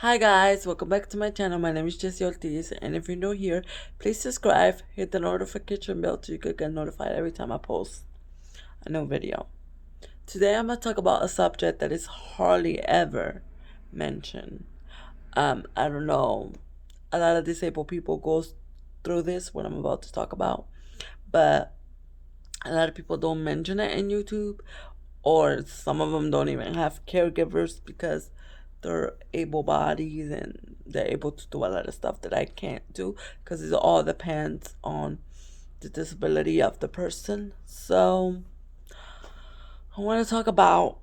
Hi guys, welcome back to my channel. My name is Jessie Ortiz, and if you're new here, please subscribe, hit the notification bell so you can get notified every time I post a new video. Today I'm going to talk about a subject that is hardly ever mentioned. I don't know, a lot of disabled people go through this, what I'm about to talk about, but a lot of people don't mention it in YouTube, or some of them don't even have caregivers because they're able bodies and they're able to do a lot of stuff that I can't do because it all depends on the disability of the person. So I want to talk about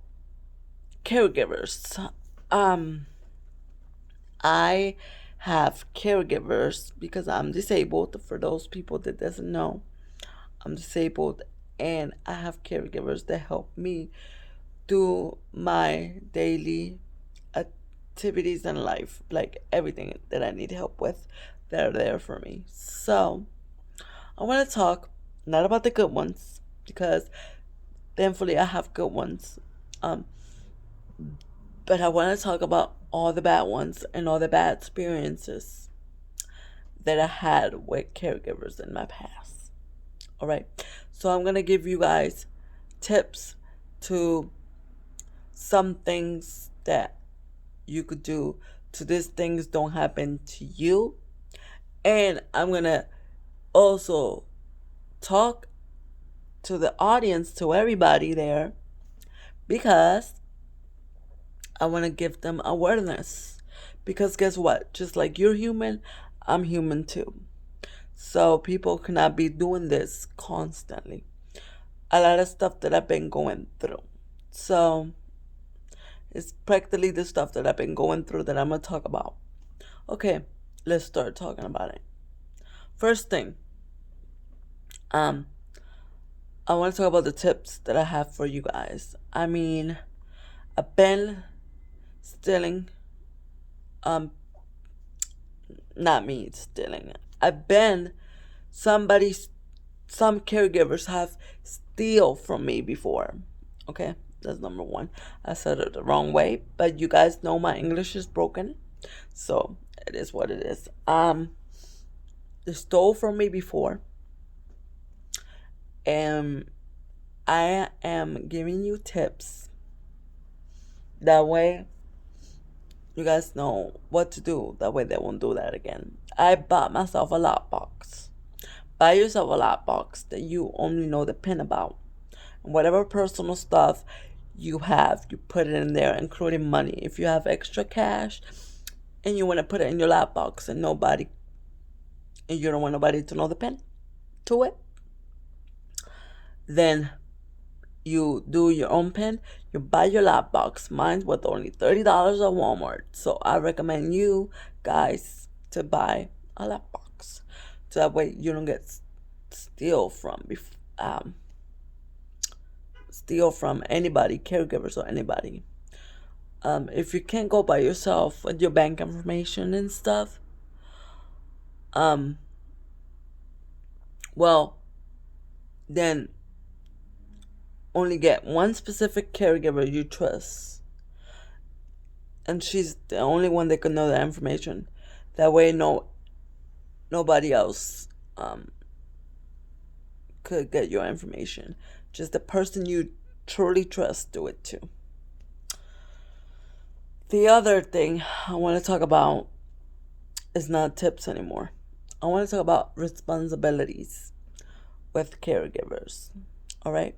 caregivers. Um, I have caregivers because I'm disabled. For those people that doesn't know, I'm disabled, and I have caregivers that help me do my daily activities in life, like everything that I need help with. They're there for me. So I want to talk not about the good ones because thankfully I have good ones, um, but I want to talk about all the bad ones and all the bad experiences that I had with caregivers in my past. All right, so I'm gonna give you guys tips to some things that you could do so these things don't happen to you. And I'm gonna also talk to the audience, to everybody there, because I want to give them awareness. Because guess what? Just like you're human, I'm human too. So people cannot be doing this constantly. A lot of stuff that I've been going through. So it's practically the stuff that I've been going through that I'm going to talk about. Okay, let's start talking about it. First thing, um, I want to talk about the tips that I have for you guys. I mean, I've been stealing, um, not me stealing. I've been somebody, some caregivers have steal from me before. Okay, that's number one. I said it the wrong way, but you guys know my English is broken, so it is what it is. They stole from me before, and I am giving you tips. That way, you guys know what to do. That way, they won't do that again. I bought myself a lockbox. Buy yourself a lockbox that you only know the pin about. And whatever personal stuff you have, you put it in there, including money. If you have extra cash and you want to put it in your lockbox and you don't want nobody to know the pin to it, then you do your own pin, you buy your lockbox. Mine's worth only $30 at Walmart. So I recommend you guys to buy a lockbox. So that way you don't get um steal from anybody, caregivers or anybody. If you can't go by yourself with your bank information and stuff, um, well, then only get one specific caregiver you trust, and she's the only one that can know that information. That way, nobody else could get your information. Just the person you truly trust do it too. The other thing I want to talk about is not tips anymore. I want to talk about responsibilities with caregivers. All right.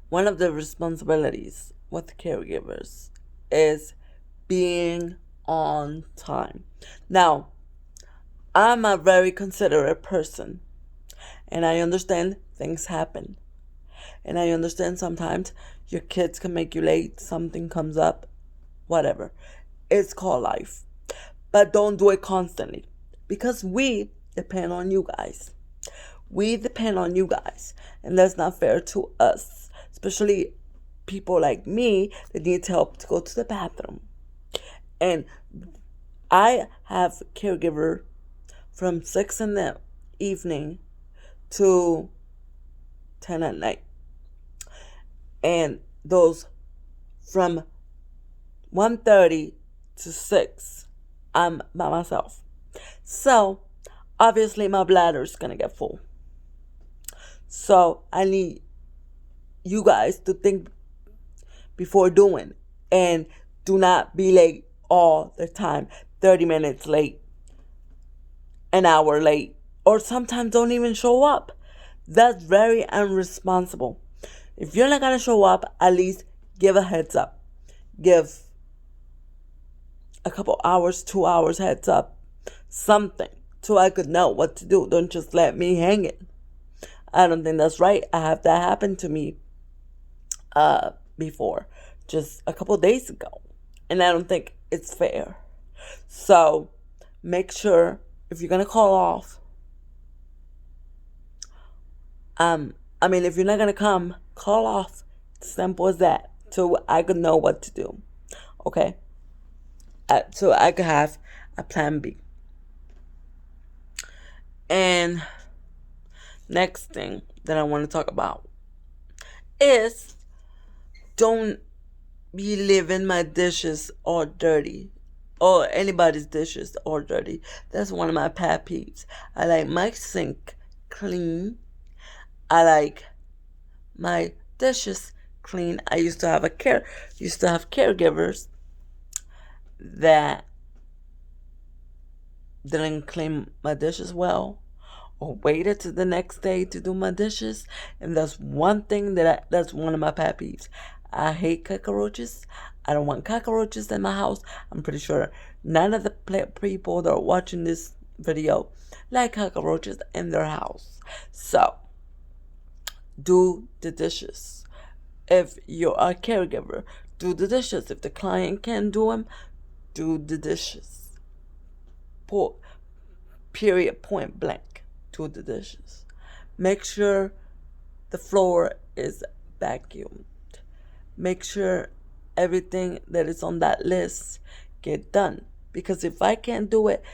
One of the responsibilities with caregivers is being on time. Now, I'm a very considerate person, and I understand things happen. And I understand sometimes your kids can make you late, something comes up, whatever. It's called life. But don't do it constantly because we depend on you guys. We depend on you guys, and that's not fair to us, especially people like me that need help to go to the bathroom. And I have a caregiver from 6 in the evening to 10 at night, and those from 1:30 to 6, I'm by myself. So, obviously, my bladder is going to get full. So, I need you guys to think before doing, and do not be late all the time. 30 minutes late, an hour late, or sometimes don't even show up. That's very unresponsible. If you're not going to show up, at least give a heads up. Give a couple hours, 2 hours heads up. Something. So I could know what to do. Don't just let me hang it. I don't think that's right. I have that happen to me before, just a couple days ago. And I don't think it's fair. So make sure if you're going to call off, if you're not going to come, call off. Simple as that. So I could know what to do. Okay? So I could have a plan B. And next thing that I want to talk about is don't be leaving my dishes all dirty, or anybody's dishes all dirty. That's one of my pet peeves. I like my sink clean. I like my dishes clean. I used to have caregivers that didn't clean my dishes well, or waited to the next day to do my dishes. And that's one thing that's one of my pet peeves. I hate cockroaches. I don't want cockroaches in my house. I'm pretty sure none of the people that are watching this video like cockroaches in their house. So, do the dishes. If you're a caregiver, do the dishes. If the client can do them, do the dishes. Period, point blank. Do the dishes. Make sure the floor is vacuumed. Make sure everything that is on that list get done. Because if I can't do it,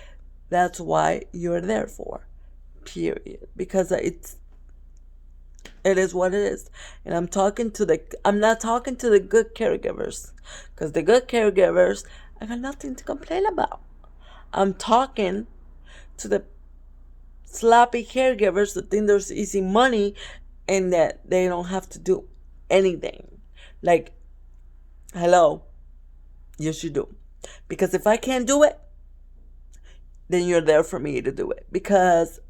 that's why you're there for. Period. Because it is what it is. And I'm not talking to the good caregivers. Because the good caregivers, I got nothing to complain about. I'm talking to the sloppy caregivers that think there's easy money and that they don't have to do anything. Like, hello, yes you do. Because if I can't do it, then you're there for me to do it. Because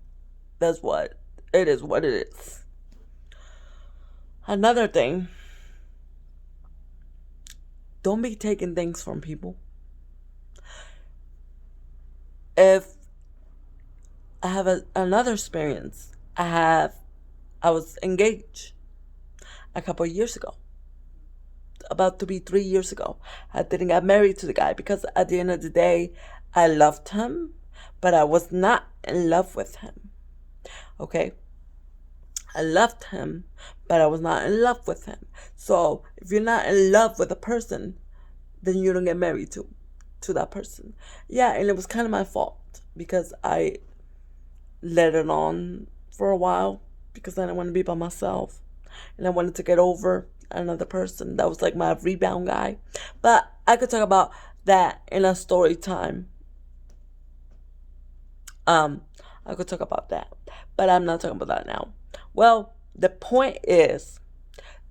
that's what it is. Another thing, don't be taking things from people. If I have another experience, I was engaged a couple of years ago, about to be 3 years ago. I didn't get married to the guy because at the end of the day, I loved him, but I was not in love with him. Okay? I loved him, but I was not in love with him. So if you're not in love with a person, then you don't get married to that person. Yeah, and it was kind of my fault because I let it on for a while because I didn't want to be by myself. And I wanted to get over another person that was like my rebound guy. But I could talk about that in a story time. I could talk about that, but I'm not talking about that now. Well, the point is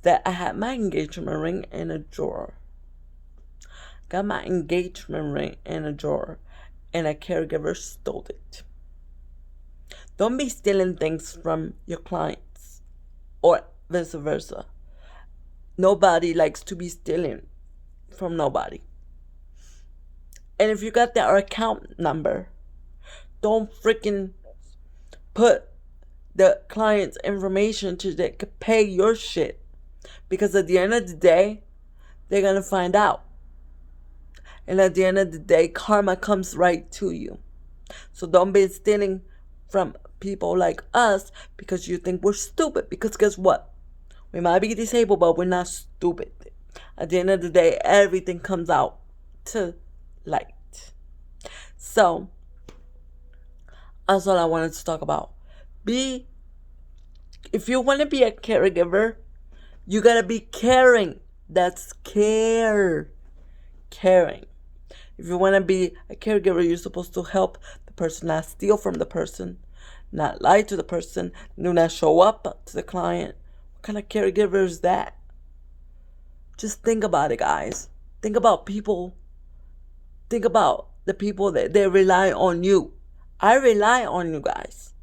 that I had my engagement ring in a drawer. Got my engagement ring in a drawer, and a caregiver stole it. Don't be stealing things from your clients, or vice versa. Nobody likes to be stealing from nobody. And if you got their account number, don't freaking put the client's information to they could pay your shit. Because at the end of the day, they're going to find out. And at the end of the day, karma comes right to you. So don't be stealing from people like us because you think we're stupid. Because guess what? We might be disabled, but we're not stupid. At the end of the day, everything comes out to light. So, that's all I wanted to talk about. If you want to be a caregiver, you gotta be caring. That's care. Caring. If you want to be a caregiver, you're supposed to help the person, not steal from the person, not lie to the person, do not show up to the client. What kind of caregiver is that? Just think about it, guys. Think about people. Think about the people that they rely on you. I rely on you guys.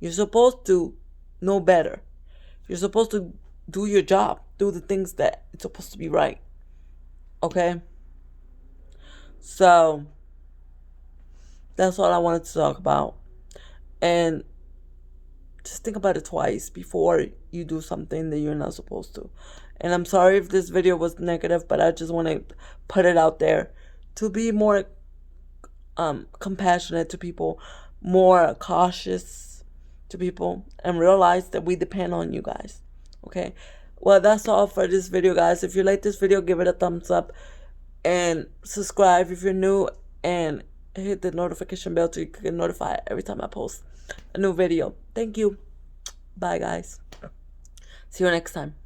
You're supposed to know better. You're supposed to do your job, do the things that it's supposed to be right. Okay? So, that's all I wanted to talk about. And just think about it twice before you do something that you're not supposed to. And I'm sorry if this video was negative, but I just want to put it out there to be more compassionate to people, more cautious to people, and realize that we depend on you guys. Okay? Well, that's all for this video, guys. If you like this video, give it a thumbs up and subscribe if you're new, and hit the notification bell so you can get notified every time I post a new video. Thank you. Bye, guys. See you next time.